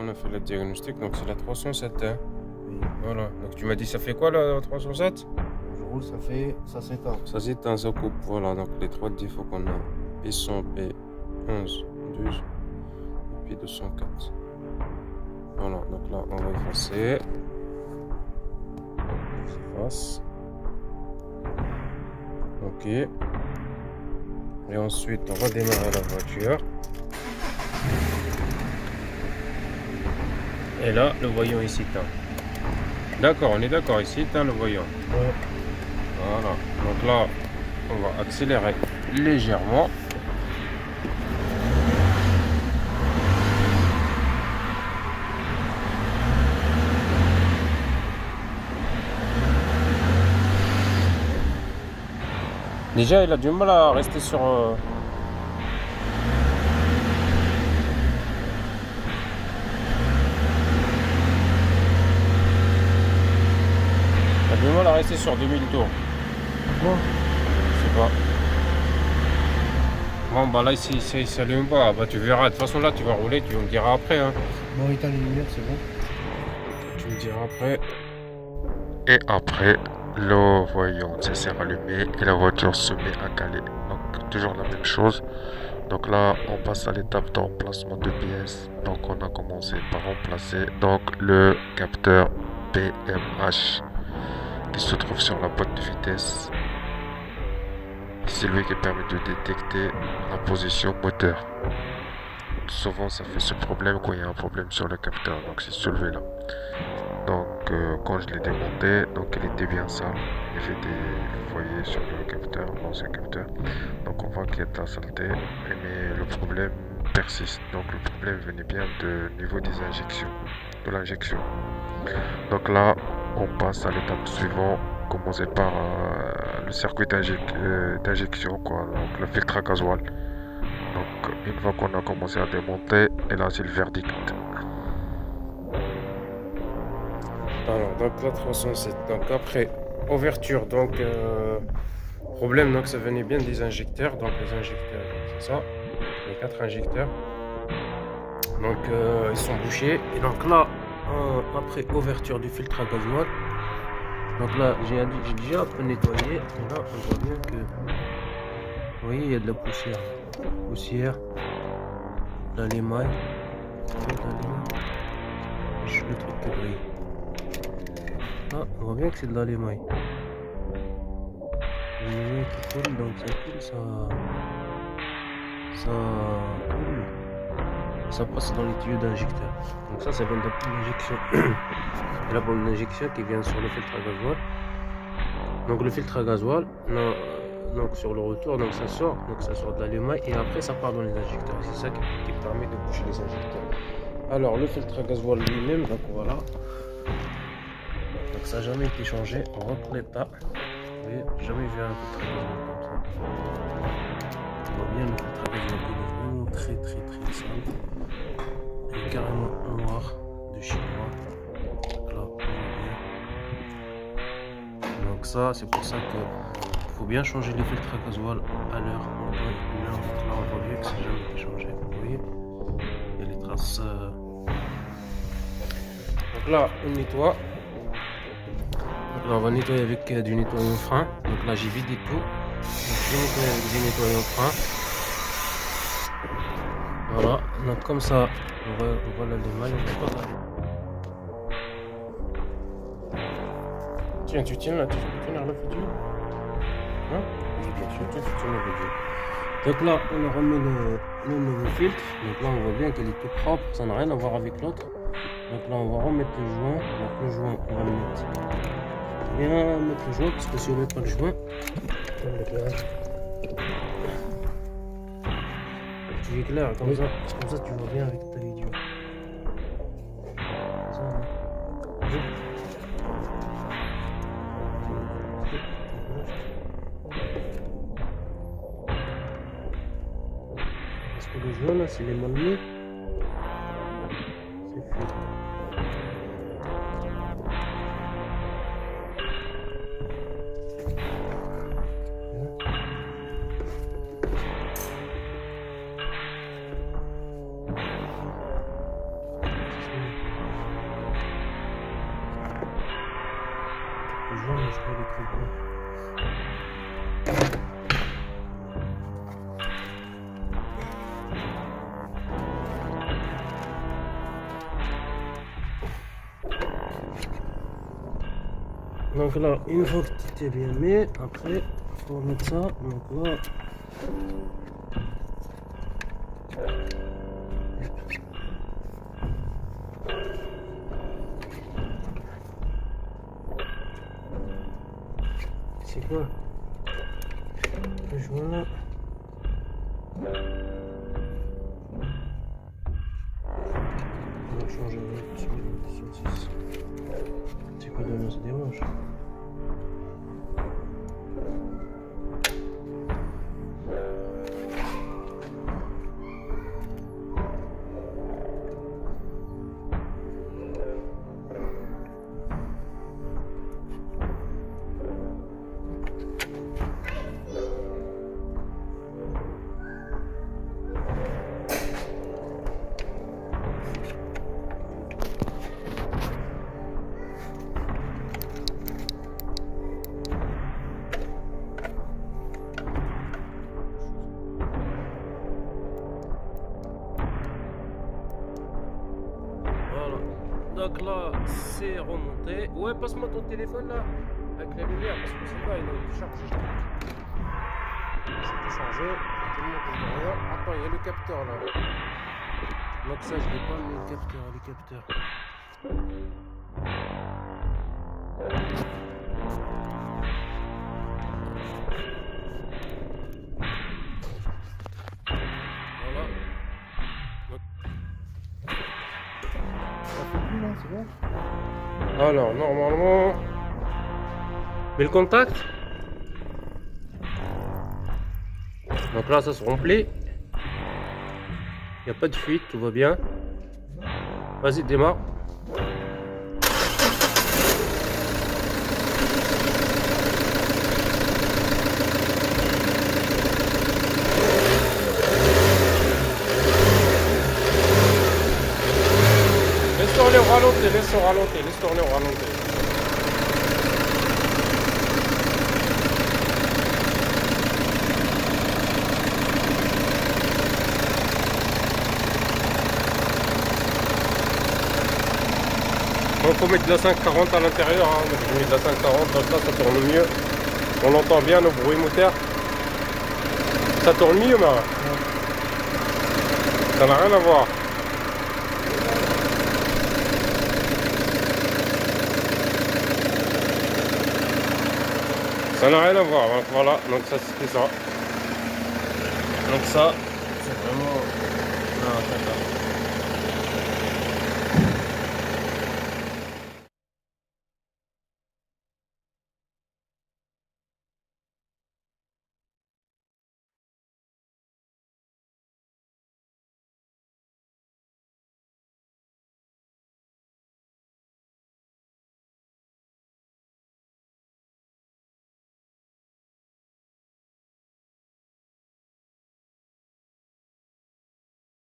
on a fait le diagnostic, donc c'est la 307. Hein. Oui. Voilà. Donc tu m'as dit, ça fait quoi la 307? Je roule, ça s'éteint. Ça s'éteint, ça coupe. Voilà, donc les trois défauts qu'on a. P100, P11, 12, et puis 204. Voilà, donc là, on va effacer. On efface. Ok. Et ensuite, on va démarrer la voiture. Et là, le voyant est s'éteint. D'accord, on est d'accord, ici éteint le voyant. Ouais. Voilà. Donc là, on va accélérer légèrement. Déjà, il a du mal à rester sur... Il a du mal à rester sur 2000 tours. Pourquoi? Je sais pas. Bon, bah là, ici, il s'allume pas. Bah, tu verras. De toute façon, là, tu vas rouler. Tu me diras après. Hein. Bon, éteins les lumières, c'est bon. Tu me diras après. Et après, le voyant s'est allumé et la voiture se met à caler. Donc, toujours la même chose. Donc là, on passe à l'étape de remplacement de pièces. Donc, on a commencé par remplacer donc le capteur PMH qui se trouve sur la boîte de vitesse. C'est lui qui permet de détecter la position moteur. Souvent, ça fait ce problème quand il y a un problème sur le capteur. Donc, c'est celui-là. Donc, quand je l'ai démonté, donc il était bien sale. Il y avait des foyers sur le capteur, l'ancien capteur. Donc, on voit qu'il y a de la saleté. Mais le problème persiste. Donc, le problème venait bien du niveau des injections, de l'injection. Donc là, on passe à l'étape suivante. Commencer par le circuit d'injection, quoi. Donc, le filtre à gasoil. Donc, une fois qu'on a commencé à démonter, et là, c'est le verdict. Alors, donc la 307. Donc après ouverture, donc problème, donc ça venait bien des injecteurs. Donc les injecteurs, c'est ça, les 4 injecteurs. Donc ils sont bouchés. Et donc là, après ouverture du filtre à gasoil, donc là j'ai déjà un peu nettoyé. Et là on voit bien que, vous voyez, il y a de la poussière. Poussière, de l'émail. Je le truc qui brille. Ah, on voit bien que c'est de l'émail. L'émail qui coule, donc ça coule, ça coule. Ça passe dans les tuyaux d'injecteur. Donc ça vient de la pompe d'injection. Et la pompe d'injection qui vient sur le filtre à gasoil. Donc le filtre à gasoil, donc sur le retour, donc ça sort de l'émail et après ça part dans les injecteurs. C'est ça qui permet de boucher les injecteurs. Alors le filtre à gasoil lui-même, donc voilà. Donc ça n'a jamais été changé en votre état. Vous voyez, jamais vu un filtre à gasoil comme ça. On voit bien le filtre à gasoil qui est vraiment très sale. Il est carrément noir de chez moi. Donc là, on voit bien. Donc ça, c'est pour ça que faut bien changer les filtres à gasoil à l'heure. Donc là, on voit bien que c'est jamais été changé. Vous voyez, il y a les traces. Donc là, on nettoie. Donc là, on va nettoyer avec du nettoyant frein. Donc là, j'ai vidé tout. Donc, je vais nettoyer avec du nettoyant frein. Voilà. Donc comme ça, on voit l'émail. On va pas regarder. Tiens, tu tiens là, tu peux tenir la vidéo. Hein? Oui, bien sûr, tu tiens la vidéo. Donc là, on remet le nouveau filtre. Donc là, on voit bien qu'il est tout propre. Ça n'a rien à voir avec l'autre. Donc là, on va remettre le joint. Donc le joint, on va le mettre. Bien mettre le joint parce que si on ne met pas le joint, on va l'éclairage. Tu éclaires comme ça tu vois bien avec ta vidéo. Ça, oui. Parce que le joint là, c'est les mal mis. C'est fait. Donc là, une fois que tout est bien mis, après, il faut mettre ça. Donc là, c'est quoi le joint là? On va changer de 66. C'est quoi de ça dérange? Donc là, c'est remonté. Ouais, passe-moi ton téléphone là, avec la lumière, parce que c'est pas, il est chargé. C'était chargé, tout le monde est derrière. Attends, il y a le capteur là. Donc ça, je l'ai pas mis le capteur, Voilà. Donc, Ça fait plus là, c'est bon? alors, normalement... Mais le contact. Donc là, ça se remplit. Il n'y a pas de fuite, tout va bien. Vas-y, démarre. Laisse tourner au ralenti, laisse tourner au ralenti. Il faut mettre de la 540 à l'intérieur, hein. J'ai mis de la 540, donc là ça tourne mieux. On entend bien nos bruits moteurs. Ça tourne mieux, Mara. Ça n'a rien à voir. Ça n'a rien à voir, hein. Voilà, donc ça c'était ça. Donc ça, c'est vraiment... Non, attends.